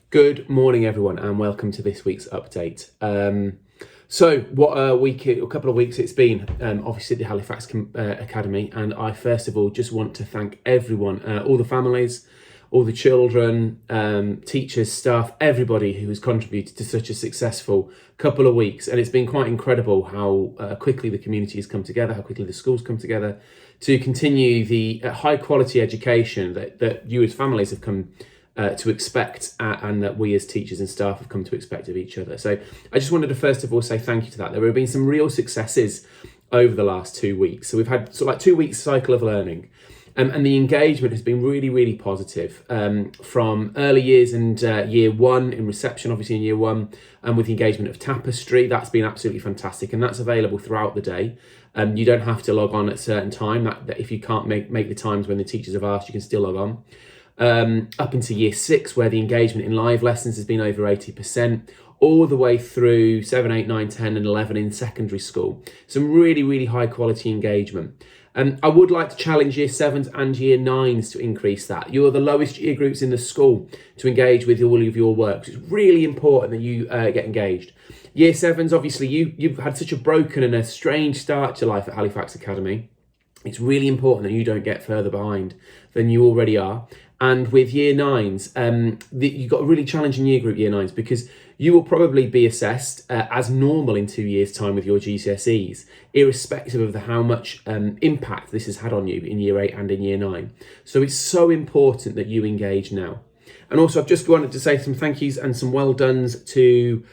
Good morning, everyone, and welcome to this week's update. What a couple of weeks it's been, obviously at the Halifax Academy, and I first of all just want to thank everyone, all the families, all the children, teachers, staff, everybody who has contributed to such a successful couple of weeks. And it's been quite incredible how quickly the community has come together, how quickly the schools come together to continue the high quality education that you as families have come to expect and that we as teachers and staff have come to expect of each other. So I just wanted to first of all say thank you to that. There have been some real successes over the last 2 weeks. So we've had sort of like 2 weeks cycle of learning, and the engagement has been really, really positive from early years and year one in reception, obviously in year one, and with the engagement of Tapestry. That's been absolutely fantastic, and that's available throughout the day. You don't have to log on at a certain time. That if you can't make the times when the teachers have asked, you can still log on. Up into year 6, where the engagement in live lessons has been over 80%, all the way through 7, 8, 9, 10 and 11 in secondary school. Some really, really high quality engagement. I would like to challenge year 7s and year 9s to increase that. You're the lowest year groups in the school to engage with all of your work. It's really important that you get engaged. Year 7s, obviously, you've had such a broken and a strange start to life at Halifax Academy. It's really important that you don't get further behind than you already are. And with year 9s, you've got a really challenging year group, year 9s, because you will probably be assessed as normal in 2 years' time with your GCSEs, irrespective of how much impact this has had on you in year 8 and in year 9. So it's so important that you engage now. And also, I've just wanted to say some thank yous and some well dones to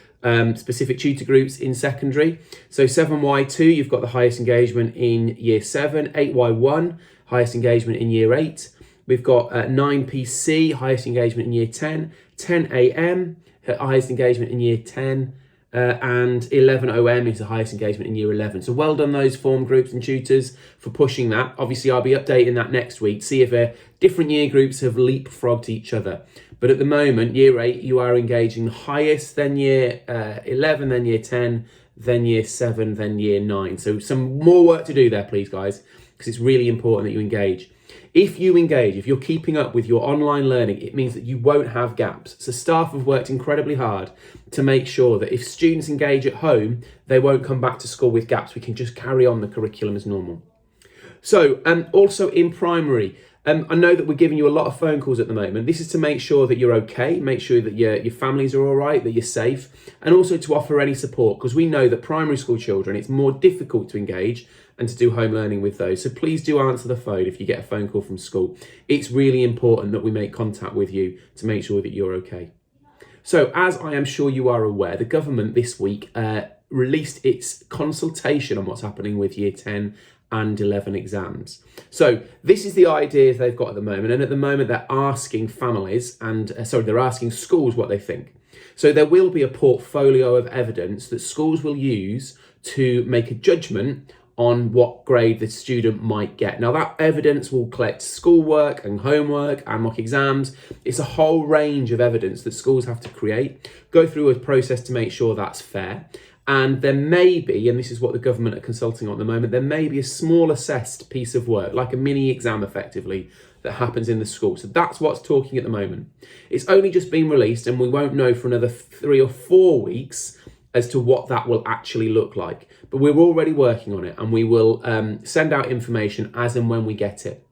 specific tutor groups in secondary. So 7Y2, you've got the highest engagement in year 7, 8Y1, highest engagement in year 8. We've got 9PC, highest engagement in year 10, 10AM, highest engagement in year 10, and 11OM is the highest engagement in year 11. So well done those form groups and tutors for pushing that. Obviously, I'll be updating that next week, see if different year groups have leapfrogged each other. But at the moment, year 8, you are engaging the highest, then year 11, then year 10, then year 7, then year 9. So some more work to do there, please, guys, because it's really important that you engage. If you engage, if you're keeping up with your online learning, it means that you won't have gaps. So staff have worked incredibly hard to make sure that if students engage at home, they won't come back to school with gaps. We can just carry on the curriculum as normal. So, also in primary, I know that we're giving you a lot of phone calls at the moment. This is to make sure that you're okay, make sure that your families are all right, that you're safe, and also to offer any support, because we know that primary school children, it's more difficult to engage and to do home learning with those. So please do answer the phone if you get a phone call from school. It's really important that we make contact with you to make sure that you're okay. So as I am sure you are aware, the government this week released its consultation on what's happening with year 10 and 11 exams. So this is the ideas they've got at the moment. And at the moment, they're asking families and, they're asking schools what they think. So there will be a portfolio of evidence that schools will use to make a judgment on what grade the student might get. Now that evidence will collect schoolwork and homework and mock exams. It's a whole range of evidence that schools have to create, go through a process to make sure that's fair. And there may be, and this is what the government are consulting on at the moment, there may be a small assessed piece of work, like a mini exam effectively, that happens in the school. So that's what's talking at the moment. It's only just been released and we won't know for another 3 or 4 weeks as to what that will actually look like. But we're already working on it and we will send out information as and when we get it.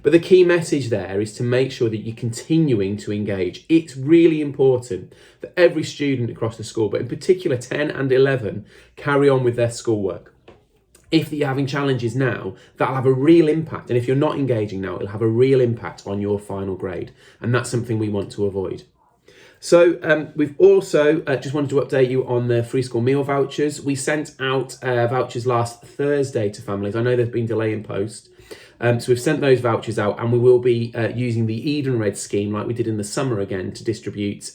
But the key message there is to make sure that you're continuing to engage. It's really important that every student across the school, but in particular 10 and 11, carry on with their schoolwork. If you're having challenges now, that'll have a real impact. And if you're not engaging now, it'll have a real impact on your final grade. And that's something we want to avoid. So we've also just wanted to update you on the free school meal vouchers. We sent out vouchers last Thursday to families. I know there's been delay in post. So we've sent those vouchers out and we will be using the Edenred scheme like we did in the summer again to distribute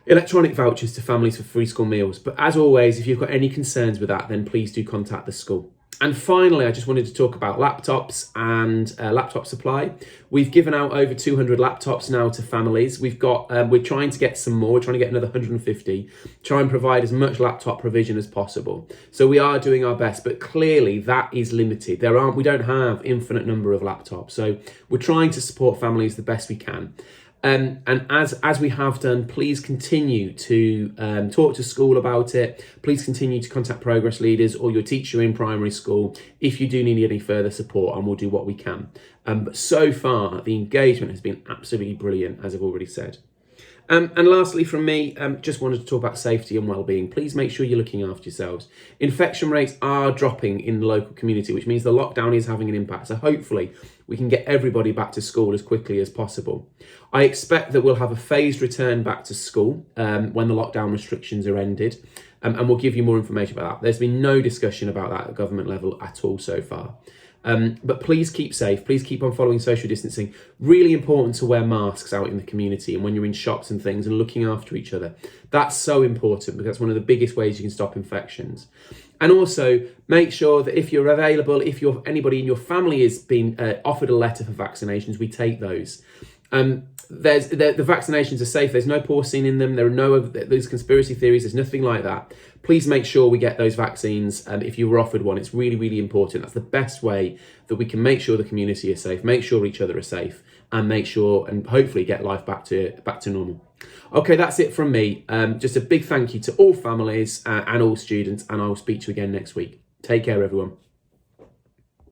electronic vouchers to families for free school meals. But as always, if you've got any concerns with that, then please do contact the school. And finally, I just wanted to talk about laptops and laptop supply. We've given out over 200 laptops now to families. We're trying to get some more. We're trying to get another 150. Try and provide as much laptop provision as possible. So we are doing our best, but clearly that is limited. We don't have infinite number of laptops. So we're trying to support families the best we can. And as we have done, please continue to talk to school about it. Please continue to contact progress leaders or your teacher in primary school if you do need any further support, and we'll do what we can. But so far, the engagement has been absolutely brilliant, as I've already said. And lastly from me, just wanted to talk about safety and well-being. Please make sure you're looking after yourselves. Infection rates are dropping in the local community, which means the lockdown is having an impact. So hopefully we can get everybody back to school as quickly as possible. I expect that we'll have a phased return back to school when the lockdown restrictions are ended. And we'll give you more information about that. There's been no discussion about that at government level at all so far. But please keep safe. Please keep on following social distancing. Really important to wear masks out in the community and when you're in shops and things, and looking after each other. That's so important because that's one of the biggest ways you can stop infections. And also make sure that if you're available, if anybody in your family is being offered a letter for vaccinations, we take those. The vaccinations are safe. There's no porcine in them. There are no those conspiracy theories. There's nothing like that. Please make sure we get those vaccines. If you were offered one, it's really, really important. That's the best way that we can make sure the community is safe, make sure each other are safe, and make sure and hopefully get life back to normal. Okay, that's it from me. Just a big thank you to all families and all students, and I will speak to you again next week. Take care, everyone.